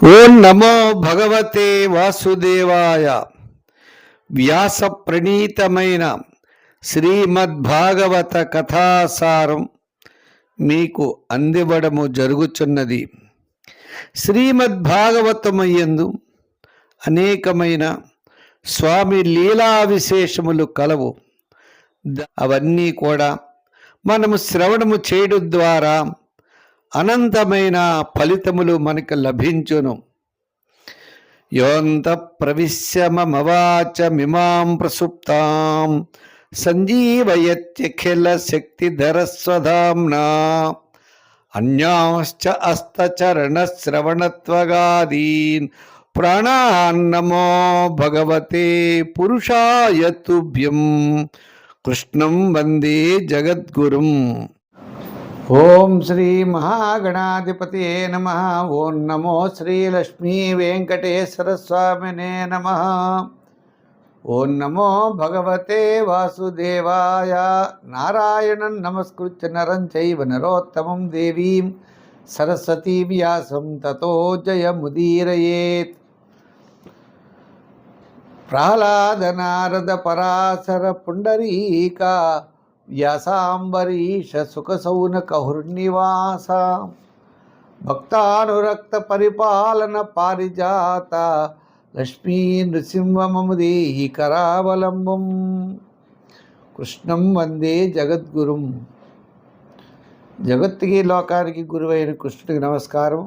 ఓం నమో భగవతే వాసుదేవాయ. వ్యాస ప్రణీతమైన శ్రీమద్భాగవత కథాసారం మీకు అందివ్వడము జరుగుచున్నది. శ్రీమద్భాగవతమయందు అనేకమైన స్వామి లీలా విశేషములు కలవు. అవన్నీ కూడా మనము శ్రవణము చేయడం ద్వారా అనంతమైన ఫలితములు మనకు లభించును. యోంత ప్రవిశ్యమవాచమిమాం ప్రసుప్తాం సంజీవయత్యఖిల శక్తిధరస్వధామ్నా అన్యాశ్చ అస్తచరణశ్రవణత్వగాదీన్ ప్రాణాన్నమో భగవతే పురుషాయ తుభ్యం. కృష్ణం వందే జగద్గురుం. ఓం శ్రీ మహాగణాధిపతయే నమః. ఓం నమో శ్రీలక్ష్మీ వెంకటేశ్వర స్వామినే నమః. ఓం నమో భగవతే వాసుదేవాయ. నారాయణం నమస్కృత్య నరం చైవ నరోత్తమం దేవీం సరస్వతీ వ్యాసం తతో జయముదీరయేత్. ప్రహ్లాద నారద పరాశర పుండరీక వ్యాసాంబరీష సుఖసౌనకహృన్నివాస భక్తానురక్త పరిపాలన పారిజాత లక్ష్మీ నృసింహమము దేహి కరావలంబం. కృష్ణం వందే జగద్గురుం. జగత్తుకి లోకానికి గురువైన కృష్ణుడికి నమస్కారం.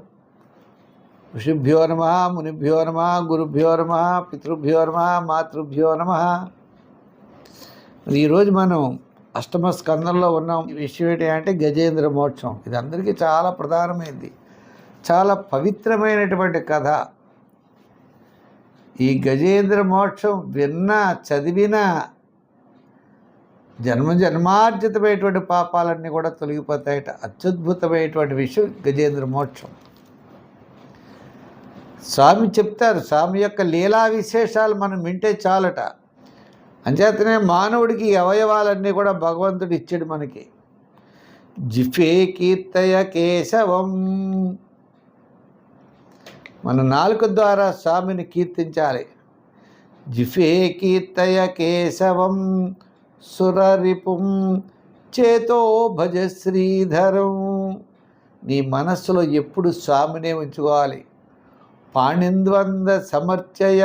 ఋషిభ్యో నమ, మునిభ్యో నమ, గురుభ్యో నమ, పితృభ్యో నమ, మాతృభ్యో నమ. ఈరోజు మనం అష్టమ స్కందంలో ఉన్నాం. ఈ విషయం ఏంటి అంటే గజేంద్ర మోక్షం. ఇది అందరికీ చాలా ప్రధానమైనది, చాలా పవిత్రమైనటువంటి కథ. ఈ గజేంద్ర మోక్షం విన్నా చదివినా జన్మార్జితమైనటువంటి పాపాలన్నీ కూడా తొలగిపోతాయట. అత్యద్భుతమైనటువంటి విషయం గజేంద్ర మోక్షం. స్వామి చెప్తారు, స్వామి యొక్క లీలా విశేషాలు మనం వింటే చాలట. అంచేతనే మానవుడికి అవయవాలన్నీ కూడా భగవంతుడు ఇచ్చాడు మనకి. జిఫే కీర్తయ కేశవం. మన నాలుక ద్వారా స్వామిని కీర్తించాలి. జిఫే కీర్తయ కేశవం సురరిపుం చేతో భజ శ్రీధరం. నీ మనస్సులో ఎప్పుడు స్వామినే ఉంచుకోవాలి. పాణింద్వంద సమర్చయ.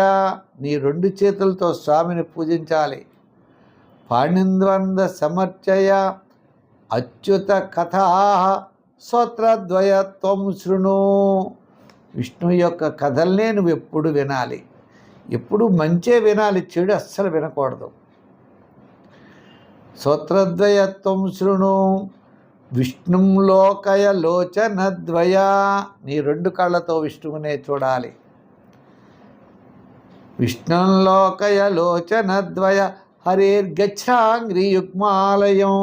నీ రెండు చేతులతో స్వామిని పూజించాలి. పాణింద్వంద సమర్చయ అచ్యుత కథా స్తోత్రద్వయ త్వం శృణు. విష్ణు యొక్క కథల్నే నువ్వు ఎప్పుడు వినాలి. ఎప్పుడు మంచే వినాలి, చెడు అస్సలు వినకూడదు. స్తోత్రద్వయ త్వం శృణు విష్ణుం లోకయ లోచనద్వయ. నీ రెండు కళ్ళతో విష్ణువునే చూడాలి. విష్ణుం లోకయ లోచనద్వయ హరేర్గచ్ఛాంగ్రియుగ్మాలయం.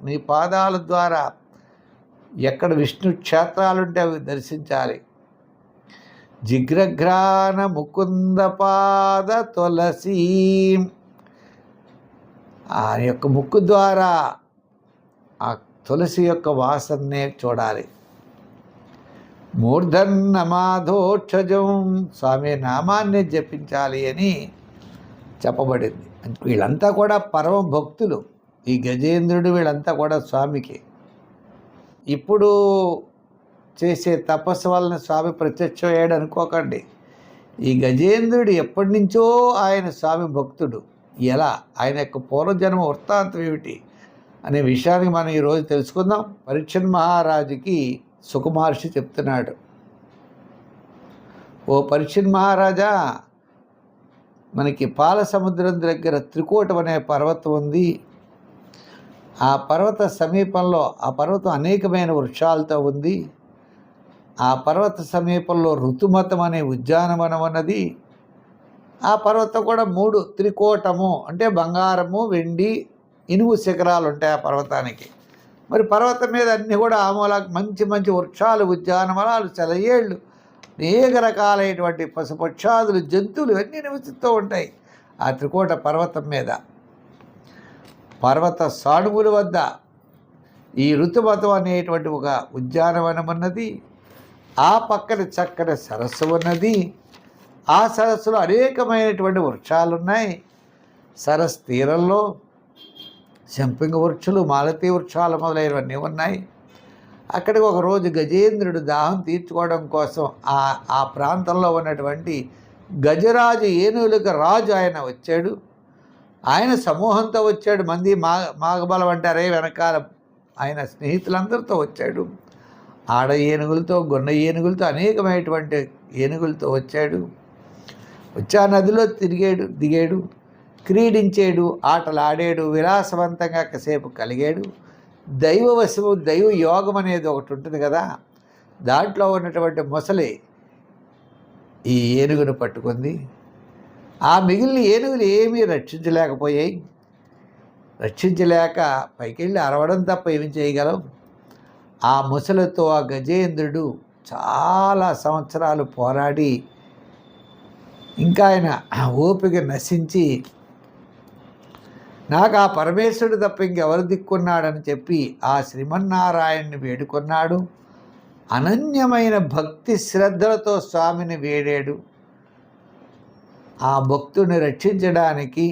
నీ పాదాల ద్వారా ఎక్కడ విష్ణు క్షేత్రాలుంటే అవి దర్శించాలి. జిగ్రఘ్రాన ముకుంద పాద తులసీ. ఆ యొక్క ముక్కు ద్వారా ఆ తులసి యొక్క వాసననే చూడాలి. మూర్ధన్నమాధోక్షజం. స్వామి నామాన్ని జపించాలి అని చెప్పబడింది. వీళ్ళంతా కూడా పరమ భక్తులు. ఈ గజేంద్రుడు వీళ్ళంతా కూడా స్వామికి. ఇప్పుడు చేసే తపస్సు వలన స్వామి ప్రత్యక్షమయ్యాడు అనుకోకండి. ఈ గజేంద్రుడు ఎప్పటి నుంచో ఆయన స్వామి భక్తుడు. ఎలా, ఆయన యొక్క పూర్వజన్మ వృత్తాంతం ఏమిటి అనే విషయాన్ని మనం ఈరోజు తెలుసుకుందాం. పరీక్షణ్ మహారాజుకి సుకుమహర్షి చెప్తున్నాడు, ఓ పరీక్షణ్ మహారాజా, మనకి పాల సముద్రం దగ్గర త్రికూటం అనే పర్వతం ఉంది. ఆ పర్వత సమీపంలో, ఆ పర్వతం అనేకమైన వృక్షాలతో ఉంది. ఆ పర్వత సమీపంలో ఋతుమతం అనే ఉద్యానవనం ఉన్నది. ఆ పర్వతం కూడా 3 త్రికూటము అంటే బంగారము, వెండి, ఇనుము శిఖరాలు ఉంటాయి ఆ పర్వతానికి. మరి పర్వతం మీద అన్నీ కూడా ఆమూల మంచి మంచి వృక్షాలు, ఉద్యానవనాలు, సెలయేళ్ళు, అనేక రకాలైనటువంటి పశుపక్షాదులు, జంతువులు అన్నీ నివసిస్తూ ఉంటాయి ఆ త్రికూట పర్వతం మీద. పర్వత సానువుల వద్ద ఈ ఋతుమతం అనేటువంటి ఒక ఉద్యానవనం ఉన్నది. ఆ పక్కన చక్కని సరస్సు ఉన్నది. ఆ సరస్సులో అనేకమైనటువంటి వృక్షాలున్నాయి. సరస్సు తీరంలో శంపింగ వృక్షాలు, మాలతీ వృక్షాలు మొదలైనవన్నీ ఉన్నాయి. అక్కడికి ఒకరోజు గజేంద్రుడు దాహం తీర్చుకోవడం కోసం ఆ ప్రాంతంలో ఉన్నటువంటి గజరాజు ఏనుగులకు రాజు ఆయన వచ్చాడు. ఆయన సమూహంతో వచ్చాడు. మంది మాగబలం అంటారే వెనకాల ఆయన స్నేహితులందరితో వచ్చాడు. ఆడ ఏనుగులతో, గొన్న ఏనుగులతో, అనేకమైనటువంటి ఏనుగులతో వచ్చాడు. వచ్చి ఆ నదిలో దిగాడు, క్రీడించాడు, ఆటలు ఆడాడు, విలాసవంతంగా కాసేపు కలిగాడు. దైవవశము, దైవ యోగం అనేది ఒకటి ఉంటుంది కదా, దాంట్లో ఉన్నటువంటి మొసలి ఈ ఏనుగును పట్టుకుంది. ఆ మిగిలిన ఏనుగులు ఏమీ రక్షించలేకపోయాయి. రక్షించలేక పైకెళ్ళి అరవడం తప్ప ఏమి చేయగలం. ఆ ముసలితో ఆ గజేంద్రుడు చాలా సంవత్సరాలు పోరాడి ఇంకా ఆయన ఓపిక నశించి, నాకు ఆ పరమేశ్వరుడు తప్ప ఇంకెవరు దిక్కున్నాడని చెప్పి ఆ శ్రీమన్నారాయణ్ణి వేడుకున్నాడు. అనన్యమైన భక్తి శ్రద్ధలతో స్వామిని వేడాడు. ఆ భక్తుని రక్షించడానికి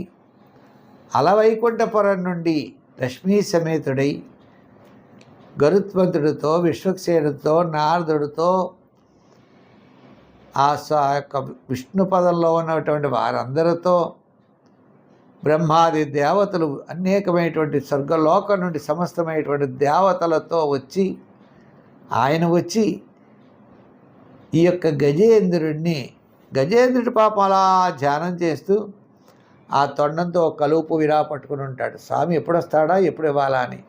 అలవైకుంఠపురం నుండి లక్ష్మీ సమేతుడై గరుత్మంతుడితో, విశ్వక్సేనుడితో, నారదుడితో, ఆ యొక్క విష్ణు పదంలో ఉన్నటువంటి వారందరితో, బ్రహ్మాది దేవతలు, అనేకమైనటువంటి స్వర్గలోకం నుండి సమస్తమైనటువంటి దేవతలతో వచ్చి ఆయన వచ్చి ఈ యొక్క గజేంద్రుడి పాపం అలా ధ్యానం చేస్తూ ఆ తొండంతో కలుపు విరా పట్టుకుని ఉంటాడు. స్వామి ఎప్పుడు వస్తాడా, ఎప్పుడు ఇవ్వాలా అని.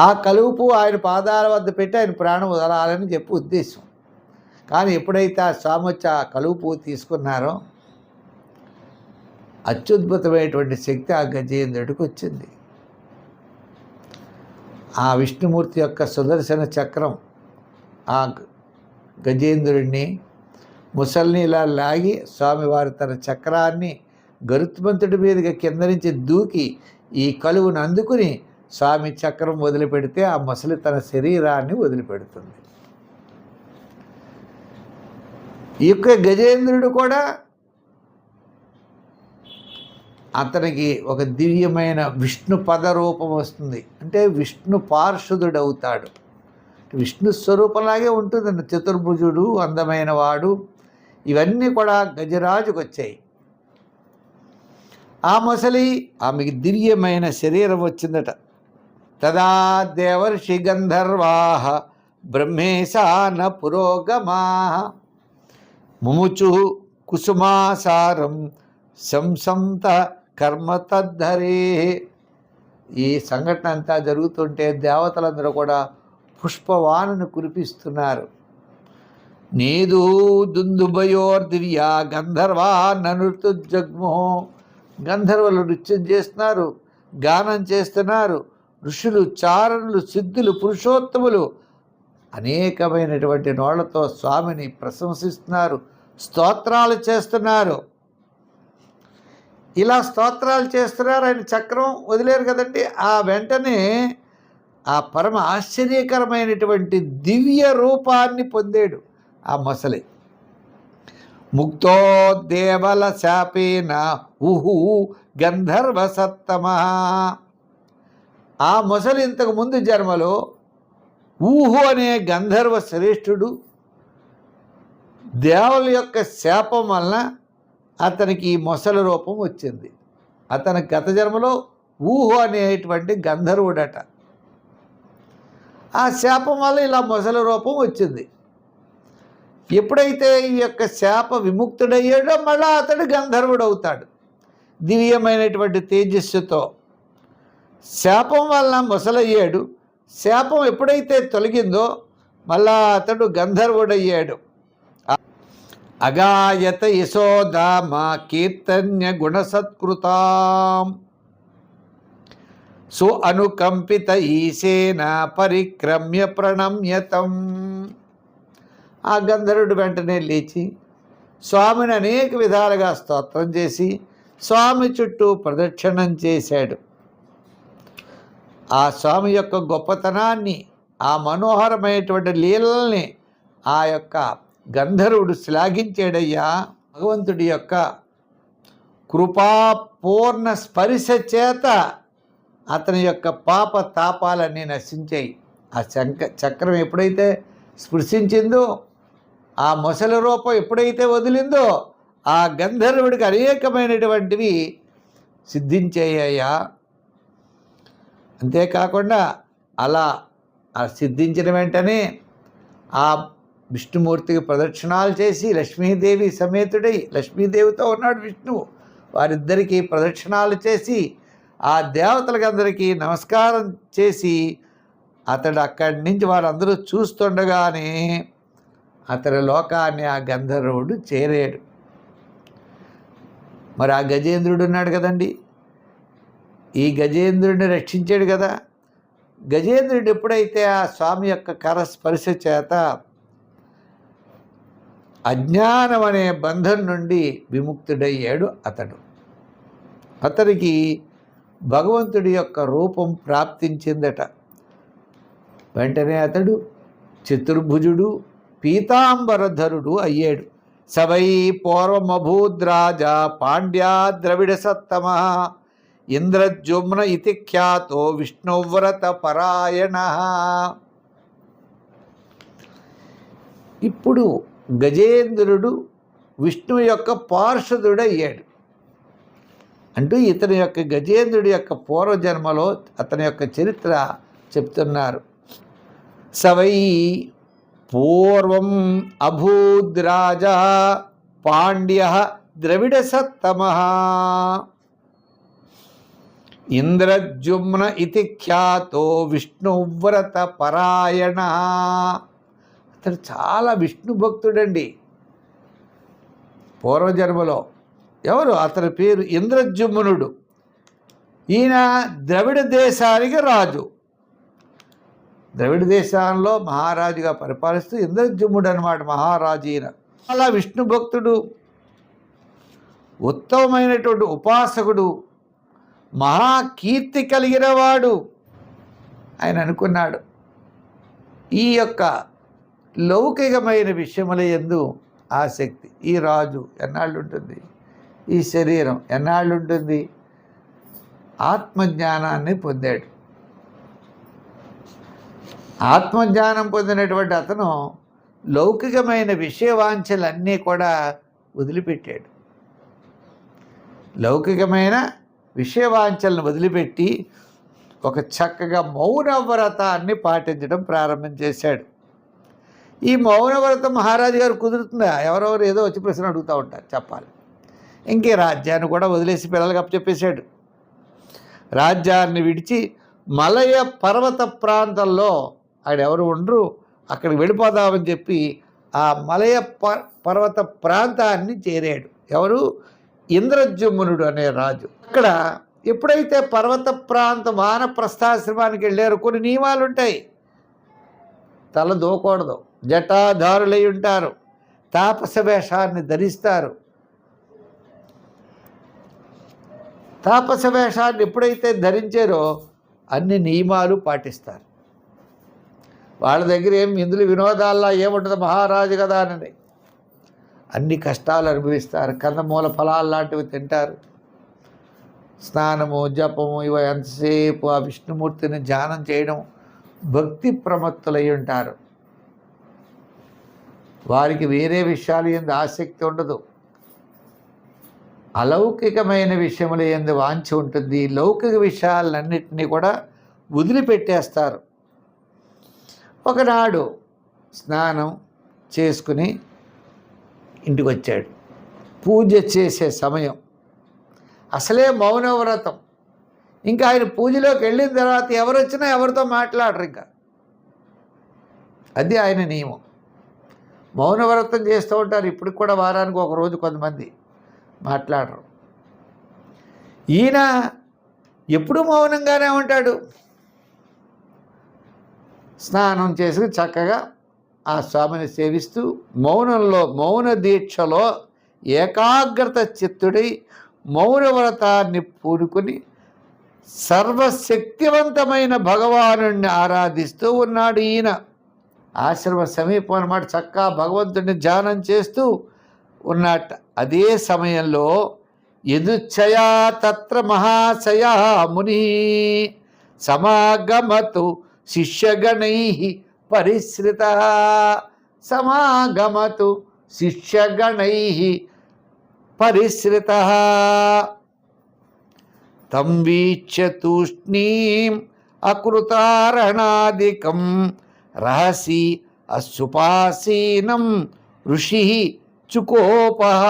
ఆ కలుపు ఆయన పాదాల వద్ద పెట్టి ఆయన ప్రాణం వదలాలని చెప్పి ఉద్దేశం. కానీ ఎప్పుడైతే ఆ స్వామి వచ్చి ఆ కలుపు తీసుకున్నారో అత్యద్భుతమైనటువంటి శక్తి ఆ గజేంద్రుడికి వచ్చింది. ఆ విష్ణుమూర్తి యొక్క సుదర్శన చక్రం ఆ గజేంద్రుడిని, ముసల్ని ఇలా లాగి స్వామివారి తన చక్రాన్ని గరుత్మంతుడి మీదుగా కింద నుంచి దూకి ఈ కలువును అందుకుని స్వామి చక్రం వదిలిపెడితే ఆ ముసలి తన శరీరాన్ని వదిలిపెడుతుంది. ఈ యొక్క గజేంద్రుడు కూడా అతనికి ఒక దివ్యమైన విష్ణు పద రూపం వస్తుంది. అంటే విష్ణు పార్షదుడు అవుతాడు. విష్ణు స్వరూపంలాగే ఉంటుంది. చతుర్భుజుడు, అందమైన వాడు, ఇవన్నీ కూడా గజరాజుకు వచ్చాయి. ఆ మొసలి ఆమెకి దివ్యమైన శరీరం వచ్చిందట. తదా దేవర్షి గంధర్వాః బ్రహ్మేశాన పురోగమాః ముముచు కుసుమాసారం శంసంత కర్మ తద్ధరే. ఈ సంఘటన అంతా జరుగుతుంటే దేవతలందరూ కూడా పుష్పవాణను కురిపిస్తున్నారు. నీదు దుందుభయోర్దివ్యా గంధర్వా నృత్యుజగ్మో. గంధర్వులు నృత్యం చేస్తున్నారు, గానం చేస్తున్నారు. ఋషులు, చారణులు, సిద్ధులు, పురుషోత్తములు అనేకమైనటువంటి నోళ్లతో స్వామిని ప్రశంసిస్తున్నారు, స్తోత్రాలు చేస్తున్నారు. ఇలా స్తోత్రాలు చేస్తున్నారు. ఆయన చక్రం వదిలేరు కదండి. ఆ వెంటనే ఆ పరమ ఆశ్చర్యకరమైనటువంటి దివ్య రూపాన్ని పొందాడు ఆ మొసలి. ముక్తో దేవల శాపేన ఊహు గంధర్వ సత్తమ. ఆ మొసలి ఇంతకు ముందు జన్మలో ఊహు అనే గంధర్వ శ్రేష్ఠుడు దేవుల యొక్క శాపం వలన అతనికి ఈ మొసలి రూపం వచ్చింది. అతని గత జన్మలో ఊహు అనేటువంటి గంధర్వుడట. ఆ శాపం వల్ల ఇలా మొసలి రూపం వచ్చింది. ఎప్పుడైతే ఈ యొక్క శాప విముక్తుడయ్యాడో మళ్ళా అతడు గంధర్వుడు అవుతాడు దివ్యమైనటువంటి తేజస్సుతో. శాపం వలన మొసలయ్యాడు. శాపం ఎప్పుడైతే తొలగిందో మళ్ళా అతడు గంధర్వుడయ్యాడు. అగాయత యశోదామ కీర్తన్య గుణసత్కృతాం సు అనుకంపిత ఈశేన పరిక్రమ్య ప్రణమ్యతం. ఆ గంధర్వుడు వెంటనే లేచి స్వామిని అనేక విధాలుగా స్తోత్రం చేసి స్వామి చుట్టూ ప్రదక్షిణం చేశాడు. ఆ స్వామి యొక్క గొప్పతనాన్ని, ఆ మనోహరమైనటువంటి లీలల్ని ఆ యొక్క గంధర్వుడు శ్లాఘించాడయ్యా. భగవంతుడి యొక్క కృపాపూర్ణ స్పర్శ చేత అతని యొక్క పాప తాపాలన్నీ నశించాయి. ఆ చక్రం ఎప్పుడైతే స్పృశించిందో, ఆ మొసలి రూపం ఎప్పుడైతే వదిలిందో, ఆ గంధర్వుడికి అనేకమైనటువంటివి సిద్ధించాయ్యా. అంతేకాకుండా అలా ఆ సిద్ధించిన వెంటనే ఆ విష్ణుమూర్తికి ప్రదక్షిణాలు చేసి లక్ష్మీదేవి సమేతుడై, లక్ష్మీదేవితో ఉన్నాడు విష్ణువు, వారిద్దరికీ ప్రదక్షిణాలు చేసి ఆ దేవతలకందరికీ నమస్కారం చేసి అతడు అక్కడి నుంచి వారందరూ చూస్తుండగానే అతడి లోకాన్ని ఆ గంధర్వుడు చేరాడు. మరి ఆ గజేంద్రుడు ఉన్నాడు కదండి, ఈ గజేంద్రుడిని రక్షించాడు కదా. గజేంద్రుడు ఎప్పుడైతే ఆ స్వామి యొక్క కరస్పర్శ చేత అజ్ఞానం అనే బంధం నుండి విముక్తుడయ్యాడు అతడికి భగవంతుడి యొక్క రూపం ప్రాప్తించిందట. వెంటనే అతడు చతుర్భుజుడు పీతాంబరధరుడు అయ్యాడు. సవై పూర్వమభూద్రాజా పాండ్యా ద్రవిడ సత్తమ ఇంద్రజుమ్న ఇతి ఖ్యాతో విష్ణువ్రత పరాయణ. ఇప్పుడు గజేంద్రుడు విష్ణువు యొక్క పార్షదుడయ్యాడు. అంటూ ఇతని యొక్క గజేంద్రుడి యొక్క పూర్వజన్మలో అతని యొక్క చరిత్ర చెప్తున్నారు. సవై పూర్వం అభూద్రాజా పాండ్య ద్రవిడ సత్తమ ఇంద్రజుమ్న ఇతి ఖ్యాతో విష్ణువ్రత పరాయణ. అతడు చాలా విష్ణు భక్తుడండి పూర్వజన్మలో. ఎవరు? అతని పేరు ఇంద్రజుమ్నుడు. ఈయన ద్రవిడ దేశానికి రాజు. ద్రవిడ దేశాల్లో మహారాజుగా పరిపాలిస్తూ ఇంద్రజుమ్నుడు అనమాట మహారాజు. ఈయన చాలా విష్ణు భక్తుడు, ఉత్తమమైనటువంటి ఉపాసకుడు, మహాకీర్తి కలిగిన వాడు. ఆయన అనుకున్నాడు, ఈ యొక్క లౌకికమైన విషయముల యందు ఆసక్తి ఈ రాజు ఎన్నాళ్ళు ఉంటుంది, ఈ శరీరం ఎన్నాళ్ళు ఉంటుంది. ఆత్మజ్ఞానాన్ని పొందాడు. ఆత్మజ్ఞానం పొందినటువంటి అతను లౌకికమైన విషయవాంఛలన్నీ కూడా వదిలిపెట్టాడు. లౌకికమైన విషయవాంఛలను వదిలిపెట్టి ఒక చక్కగా మౌనవ్రతాన్ని పాటించడం ప్రారంభం చేశాడు. ఈ మౌనవ్రతం మహారాజు గారు కుదురుతుందా? ఎవరెవరు ఏదో వచ్చి ప్రశ్న అడుగుతూ ఉంటారు, చెప్పాలి. ఇంకే రాజ్యాన్ని కూడా వదిలేసి పిల్లలకి అప్పచెప్పేశాడు. రాజ్యాన్ని విడిచి మలయ పర్వత ప్రాంతంలో అక్కడ ఎవరు ఉండరు, అక్కడికి వెళ్ళిపోదామని చెప్పి ఆ మలయ పర్వత ప్రాంతాన్ని చేరాడు. ఎవరు? ఇంద్రజుమ్నుడు అనే రాజు. అక్కడ ఎప్పుడైతే పర్వత ప్రాంత వానప్రస్థాశ్రమానికి వెళ్ళారో కొన్ని నియమాలు ఉంటాయి. తల దూకూడదు, జటాధారులై ఉంటారు, తాపస వేషాన్ని ధరిస్తారు. తాపస వేషాన్ని ఎప్పుడైతే ధరించారో అన్ని నియమాలు పాటిస్తారు. వాళ్ళ దగ్గర ఇందులో వినోదాల్లో ఏముంటుంది, మహారాజు కదా అని అన్ని కష్టాలు అనుభవిస్తారు. కందమూల ఫలాలు లాంటివి తింటారు. స్నానము, జపము, ఇవి ఎంతసేపు ఆ విష్ణుమూర్తిని ధ్యానం చేయడం, భక్తి ప్రమత్తులై ఉంటారు. వారికి వేరే విషయాలు ఎందు ఆసక్తి ఉండదు. అలౌకికమైన విషయముల యందు వాంఛ ఉంటుంది. లౌకిక విషయాలన్నింటినీ కూడా వదిలిపెట్టేస్తారు. ఒకనాడు స్నానం చేసుకుని ఇంటికి వచ్చాడు. పూజ చేసే సమయం, అసలే మౌనవ్రతం. ఇంకా ఆయన పూజలోకి వెళ్ళిన తర్వాత ఎవరు వచ్చినా ఎవరితో మాట్లాడరు. ఇంకా అది ఆయన నియమం. మౌనవ్రతం చేస్తూ ఉంటారు. ఇప్పుడు కూడా వారానికి ఒక రోజు కొంతమంది మాట్లాడరు. ఈయన ఎప్పుడు మౌనంగానే ఉంటాడు. స్నానం చేసి చక్కగా ఆ స్వామిని సేవిస్తూ మౌనంలో, మౌన దీక్షలో ఏకాగ్రత చిత్తుడై మౌనవ్రతాన్ని పూనుకొని సర్వశక్తివంతమైన భగవానుడిని ఆరాధిస్తూ ఉన్నాడు ఈయన. ఆశ్రమ సమీపం అన్నమాట. చక్కగా భగవంతుడిని ధ్యానం చేస్తూ ఉన్నట్ట. అదే సమయంలో యదుచ్ఛయా తత్ర మహాశయా ముని సమాగమతు శిష్యగణై పరిశ్రిత. సమాగమతు శిష్యగణై పరిశ్రిత. తం వీక్ష్య తూష్ణీం అకృతారణాదికం రహసి అశుపాసీనం ఋషి చుకోపః.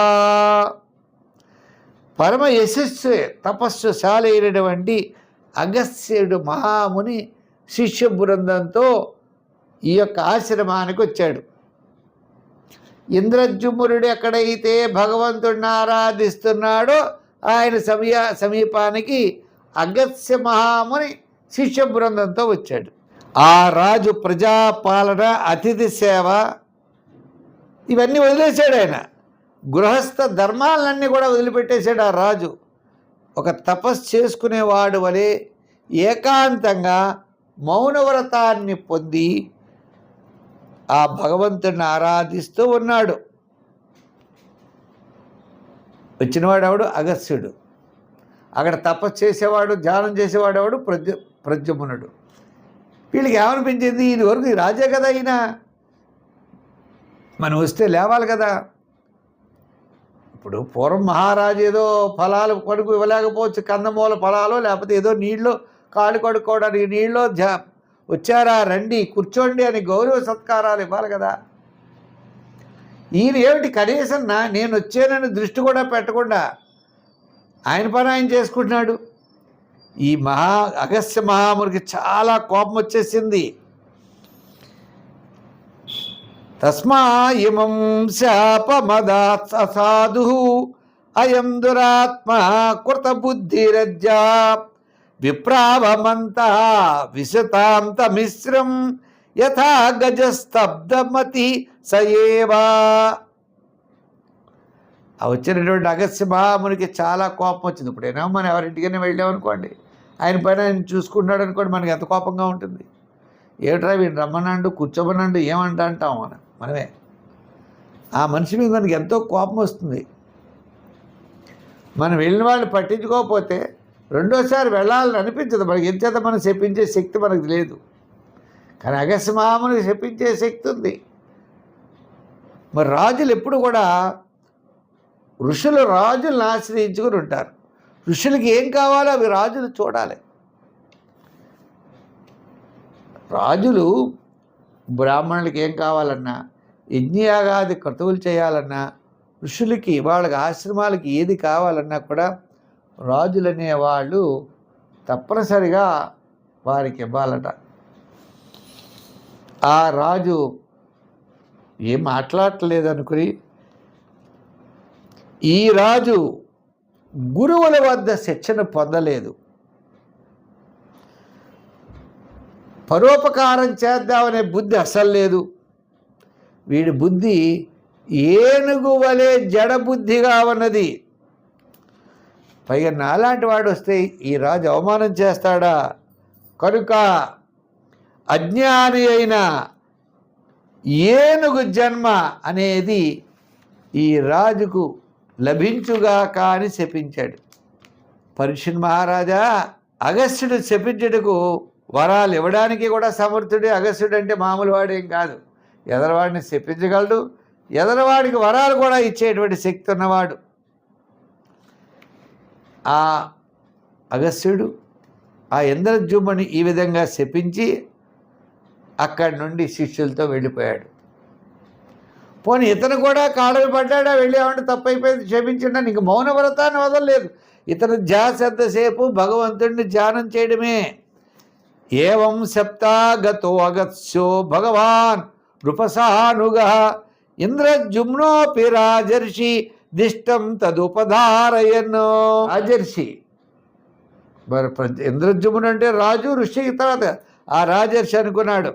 పరమ యశస్సు తపస్సుశాలి అయినటువంటి అగస్త్యుడు మహాముని శిష్య బృందంతో ఈ యొక్క ఆశ్రమానికి వచ్చాడు. ఇంద్రజుమ్నుడు ఎక్కడైతే భగవంతుడిని ఆరాధిస్తున్నాడో ఆయన సమీపానికి అగస్త్య మహాముని శిష్య బృందంతో వచ్చాడు. ఆ రాజు ప్రజాపాలన, అతిథి సేవ ఇవన్నీ వదిలేశాడు. ఆయన గృహస్థ ధర్మాలన్నీ కూడా వదిలిపెట్టేశాడు. ఆ రాజు ఒక తపస్సు చేసుకునేవాడు వలె ఏకాంతంగా మౌనవ్రతాన్ని పొంది ఆ భగవంతుడిని ఆరాధిస్తూ ఉన్నాడు. వచ్చినవాడు ఎవడు? అగస్త్యుడు. అక్కడ తపస్సు చేసేవాడు, ధ్యానం చేసేవాడు ఎవడు? ప్రద్యుమ్నుడు. వీళ్ళకి ఏమనిపించింది? ఇది వరకు ఈ రాజే కదా ఈయన, మనం వస్తే లేవాలి కదా. ఇప్పుడు పూర్వం మహారాజు ఏదో ఫలాలు కొడుకు ఇవ్వలేకపోవచ్చు, కందమూల ఫలాలు, లేకపోతే ఏదో నీళ్ళు కాళ్ళు కడుక్కోవడానికి నీళ్ళు వచ్చారా, రండి కూర్చోండి అని గౌరవ సత్కారాలు ఇవ్వాలి కదా. ఈయన ఏమిటి కనీసం నేను వచ్చానని దృష్టి కూడా పెట్టకుండా ఆయన పని ఆయన చేసుకుంటున్నాడు. ఈ అగస్త్య మహామునికి చాలా కోపం వచ్చేసింది. తస్మా ఇమం శాపమదాత్ అసాధు అయం దురాత్మ కృత బుద్ధిరజ్జా విప్రావమంత విశతాంత మిశ్రం యథా గజస్తబ్దమతి సయేవా. వచ్చినటువంటి అగస్త్య మహామునికి చాలా కోపం వచ్చింది. ఇప్పుడైనా మనం ఎవరింటికైనా వెళ్ళామనుకోండి, ఆయన పైన ఆయన చూసుకుంటున్నాడు అనుకోండి, మనకి ఎంత కోపంగా ఉంటుంది. ఏమిట్రా వీడిని రమ్మనండు, కూర్చోమనండు, ఏమంటాం మనమే. ఆ మనిషి మీద మనకి ఎంతో కోపం వస్తుంది. మనం వెళ్ళిన వాళ్ళు పట్టించుకోకపోతే రెండోసారి వెళ్ళాలని అనిపించదు మనకి. ఎంచేత మనం శపించే శక్తి మనకు లేదు. కానీ అగస్త్య మహామునికి శపించే శక్తి ఉంది. మరి రాజులు ఎప్పుడు కూడా ఋషులు రాజులను ఆశ్రయించుకుని ఉంటారు. ఋషులకి ఏం కావాలో అవి రాజులు చూడాలి. రాజులు బ్రాహ్మణులకి ఏం కావాలన్నా, యజ్ఞయాగాది క్రతువులు చేయాలన్నా, ఋషులకి వాళ్ళకి ఆశ్రమాలకి ఏది కావాలన్నా కూడా రాజులు అనేవాళ్ళు తప్పనిసరిగా వారికి ఇవ్వాలట. ఆ రాజు ఏం మాట్లాడట్లేదు అనుకుని ఈ రాజు గురువుల వద్ద శిక్షణ పొందలేదు. పరోపకారం చేద్దామనే బుద్ధి అసలు లేదు. వీడి బుద్ధి ఏనుగు వలె జడబుద్ధిగా ఉన్నది. పైగా నాలాంటి వాడు వస్తే ఈ రాజు అవమానం చేస్తాడా? కనుక అజ్ఞాని అయిన ఏనుగు జన్మ అనేది ఈ రాజుకు లభించుగాక అని శపించాడు. పరీక్షణ్ మహారాజా అగస్త్యుడు శపించుటకు వరాలు ఇవ్వడానికి కూడా సమర్థుడే. అగస్త్యుడు అంటే మామూలు వాడేం కాదు. ఎదరవాడిని శపించగలడు, ఎదరవాడికి వరాలు కూడా ఇచ్చేటువంటి శక్తి ఉన్నవాడు. ఆ అగస్త్యుడు ఆ ఇంద్రజుమ్ముని ఈ విధంగా శపించి అక్కడి నుండి శిష్యులతో వెళ్ళిపోయాడు. పోనీ ఇతను కూడా కాళ్ళలు పడ్డాడా, వెళ్ళామంటే తప్పైపోయింది, క్షమించండి, నీకు మౌన వ్రతాన్ని వదలలేదు. ఇతను ధ్యాస ఎంతసేపు భగవంతుడిని ధ్యానం చేయడమే. ఏవం సప్తాగతో అగత్స్యో భగవాన్ నృపసానుగా ఇంద్రజుమ్నోపి రాజర్షి దిష్టం తదుపధారయన్. రాజర్షి మరి ఇంద్రజుమ్నుడు అంటే రాజు, ఋషి తర్వాత ఆ రాజర్షి అనుకున్నాడు.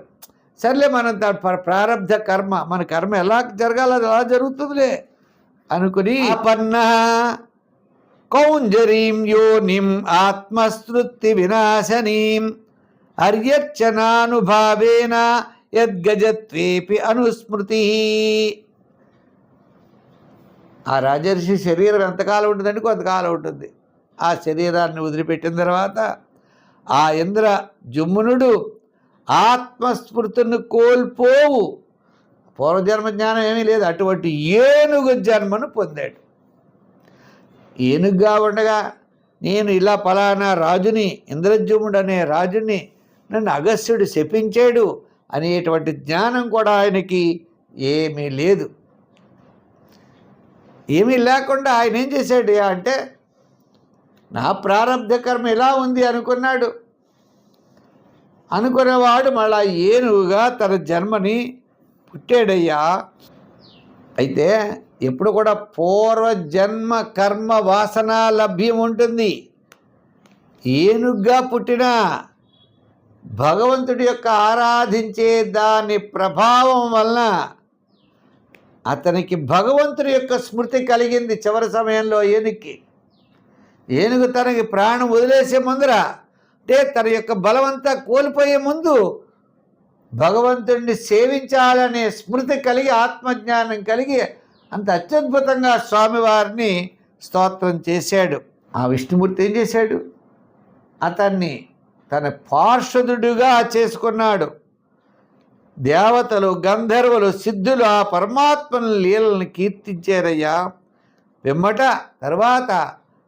సర్లే మనం ప్రారంధ కర్మ, మన కర్మ ఎలా జరగాలి అది అలా జరుగుతుందిలే అనుకుని పన్న కౌంజరీం యోనిం ఆత్మస్మృతి వినాశనీం అర్యర్చనానుభావేన యద్గజత్వేపి అనుస్మృతి. ఆ రాజర్షి శరీరం ఎంతకాలం ఉంటుందండి? కొంతకాలం ఉంటుంది. ఆ శరీరాన్ని వదిలిపెట్టిన తర్వాత ఆ ఇంద్ర జుమ్మునుడు ఆత్మస్మృతిని కోల్పోవు, పూర్వజన్మ జ్ఞానం ఏమీ లేదు, అటువంటి ఏనుగు జన్మను పొందాడు. ఏనుగుగా ఉండగా నేను ఇలా ఫలానా రాజుని, ఇంద్రజుమ్ముడు అనే రాజుని నన్ను అగస్త్యుడు శపించాడు అనేటువంటి జ్ఞానం కూడా ఆయనకి ఏమీ లేదు. ఏమీ లేకుండా ఆయన ఏం చేశాడు అంటే, నా ప్రారంధ కర్మ ఇలా ఉంది అనుకున్నాడు. అనుకునేవాడు మళ్ళా ఏనుగుగా తన జన్మని పుట్టాడయ్యా. అయితే ఎప్పుడు కూడా పూర్వజన్మ కర్మ వాసన లభ్యం ఉంటుంది. ఏనుగుగా పుట్టిన భగవంతుడి యొక్క ఆరాధించే దాని ప్రభావం వలన అతనికి భగవంతుడి యొక్క స్మృతి కలిగింది. చివరి సమయంలో ఏనుగు తనకి ప్రాణం వదిలేసే ముందర, అంటే తన యొక్క బలమంతా కోల్పోయే ముందు భగవంతుడిని సేవించాలనే స్మృతి కలిగి, ఆత్మజ్ఞానం కలిగి అంత అత్యద్భుతంగా స్వామివారిని స్తోత్రం చేశాడు. ఆ విష్ణుమూర్తి ఏం చేశాడు? అతన్ని తన పార్షదుడిగా చేసుకున్నాడు. దేవతలు, గంధర్వులు, సిద్ధులు ఆ పరమాత్మను లీలలను కీర్తించారయ్యా. పిమ్మట తర్వాత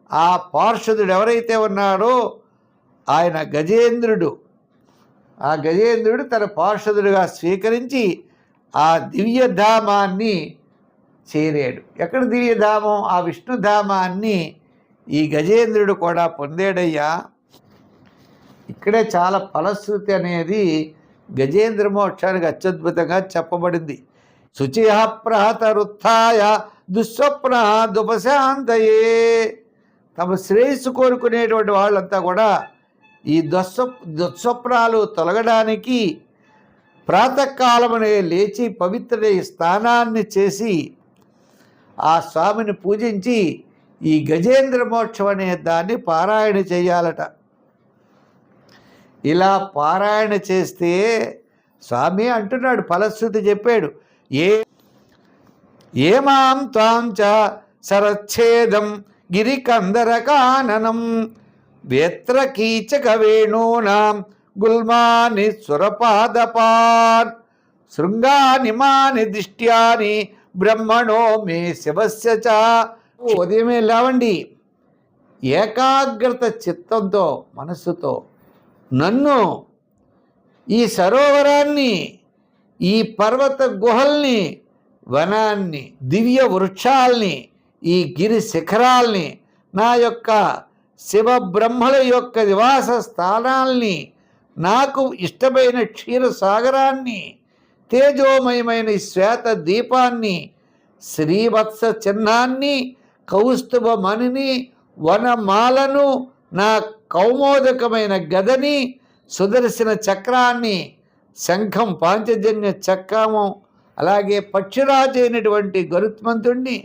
ఆ పార్షదుడు ఎవరైతే ఉన్నాడో ఆయన గజేంద్రుడు, ఆ గజేంద్రుడు తన పార్షదుడిగా స్వీకరించి ఆ దివ్యధామాన్ని చేరాడు. ఎక్కడ దివ్యధామం? ఆ విష్ణుధామాన్ని ఈ గజేంద్రుడు కూడా పొందాడయ్యా. ఇక్కడే చాలా ఫలశ్రుతి అనేది గజేంద్ర మోక్షానికి అత్యద్భుతంగా చెప్పబడింది. శుచిః ప్రహతరుత్థాయ దుస్వప్న దుపశాంతయే. తమ శ్రేయస్సు కోరుకునేటువంటి వాళ్ళంతా కూడా ఈ దుస్వప్నాలు తొలగడానికి ప్రాతకాలమునే లేచి పవిత్ర స్నానాన్ని చేసి ఆ స్వామిని పూజించి ఈ గజేంద్ర మోక్షం అనే దాన్ని పారాయణ చేయాలట. ఇలా పారాయణ చేస్తే స్వామి అంటున్నాడు, ఫలశ్రుతి చెప్పాడు, ఏమాం త్వాం చ శరచ్ఛేదం గిరికందరకాననం వేత్రకీచక వేణూనాం గుల్మాని సురపాదపాన్ శృంగానిమాని దిష్ట్యాని బ్రహ్మణో మే శివస్య చ. ఉదయమే లేవండి, ఏకాగ్రత చిత్తంతో, మనస్సుతో నన్ను, ఈ సరోవరాన్ని, ఈ పర్వత గుహల్ని, వనాన్ని, దివ్య వృక్షాల్ని, ఈ గిరి శిఖరాల్ని, నా యొక్క శివ బ్రహ్మల యొక్క నివాస స్థానాల్ని, నాకు ఇష్టమైన క్షీరసాగరాన్ని, తేజోమయమైన ఈ శ్వేత దీపాన్ని, శ్రీవత్స చిహ్నాన్ని, కౌస్తుభ మణిని, వనమాలను, నా కౌమోదకమైన గదని, సుదర్శన చక్రాన్ని, శంఖం, పాంచజన్య చక్రము, అలాగే పక్షిరాజు అయినటువంటి గరుత్మంతుణ్ణి,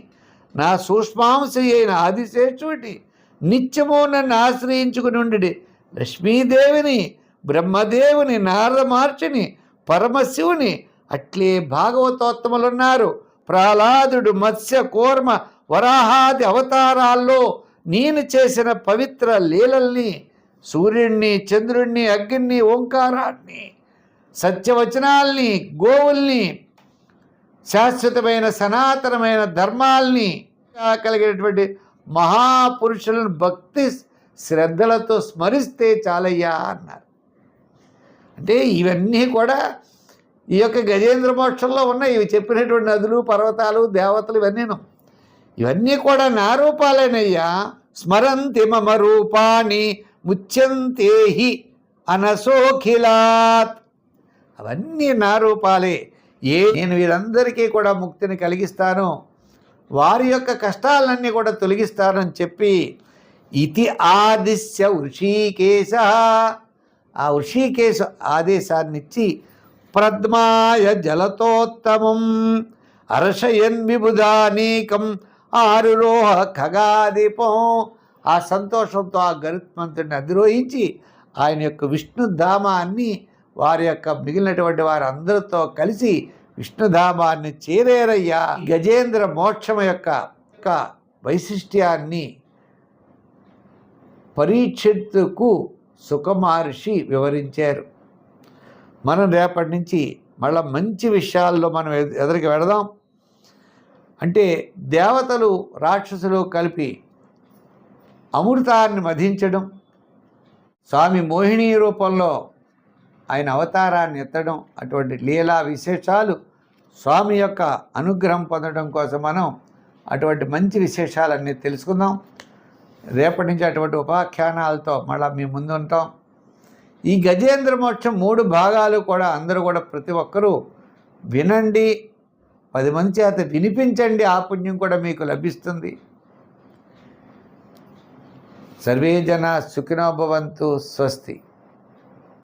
నా సూక్ష్మాంశ అయిన ఆదిశేషుడి, నిత్యము నన్ను ఆశ్రయించుకుని ఉండి లక్ష్మీదేవిని, బ్రహ్మదేవుని, నారద మహర్షిని, పరమశివుని, అట్లే భాగవతోత్తములున్నారు. ప్రహ్లాదుడు, మత్స్య, కూర్మ, వరాహాది అవతారాల్లో నేను చేసిన పవిత్ర లీలల్ని, సూర్యుణ్ణి, చంద్రుణ్ణి, అగ్నిని, ఓంకారాన్ని, సత్యవచనాల్ని, గోవుల్ని, శాశ్వతమైన సనాతనమైన ధర్మాల్ని కలిగినటువంటి మహాపురుషులను భక్తి శ్రద్ధలతో స్మరిస్తే చాలయ్యా అన్నారు. అంటే ఇవన్నీ కూడా ఈ యొక్క గజేంద్ర మోక్షంలో ఉన్నాయి. ఇవి చెప్పినటువంటి నదులు, పర్వతాలు, దేవతలు ఇవన్నీ కూడా నా రూపాలేనయ్యా. స్మరంతి మమ రూపాన్ని ముచ్యంతేహి అనసోఖిలాత్. అవన్నీ నా రూపాలే. నేను వీరందరికీ కూడా ముక్తిని కలిగిస్తాను, వారి యొక్క కష్టాలన్నీ కూడా తొలగిస్తానని చెప్పి ఇతి ఆదిశ్య వృషీకేశ, ఆ వృషీకేశ ఆదేశాన్నిచ్చి ప్రద్మాయ జలతోత్తమం అర్షయన్ విబుధానీకం ఆరురోహ ఖగాదీపం ఆ సంతోషంతో ఆ గరుత్మంతుడిని అధిరోహించి ఆయన యొక్క విష్ణుధామాన్ని వారి యొక్క మిగిలినటువంటి వారందరితో కలిసి విష్ణుధామాన్ని చేరేరయ్యా. గజేంద్ర మోక్షం యొక్క వైశిష్ట్యాన్ని పరీక్షిత్తుకు సుఖమహర్షి వివరించారు. మనం రేపటి నుంచి మళ్ళీ మంచి విషయాల్లో మనం ఎదురుకి వెళదాం. అంటే దేవతలు రాక్షసులు కలిపి అమృతాన్ని మధించడం, స్వామి మోహిని రూపంలో ఆయన అవతారాన్ని ఎత్తడం, అటువంటి లీలా విశేషాలు స్వామి యొక్క అనుగ్రహం పొందడం కోసం మనం అటువంటి మంచి విశేషాలన్నీ తెలుసుకుందాం. రేపటి నుంచి అటువంటి ఉపాఖ్యానాలతో మళ్ళీ మీ ముందు ఉంటాం. ఈ గజేంద్ర మోక్షం 3 భాగాలు కూడా అందరూ కూడా ప్రతి ఒక్కరూ వినండి, 10 మంది చేత వినిపించండి. ఆ పుణ్యం కూడా మీకు లభిస్తుంది. సర్వే జనా సుఖినో భవంతు. స్వస్తి.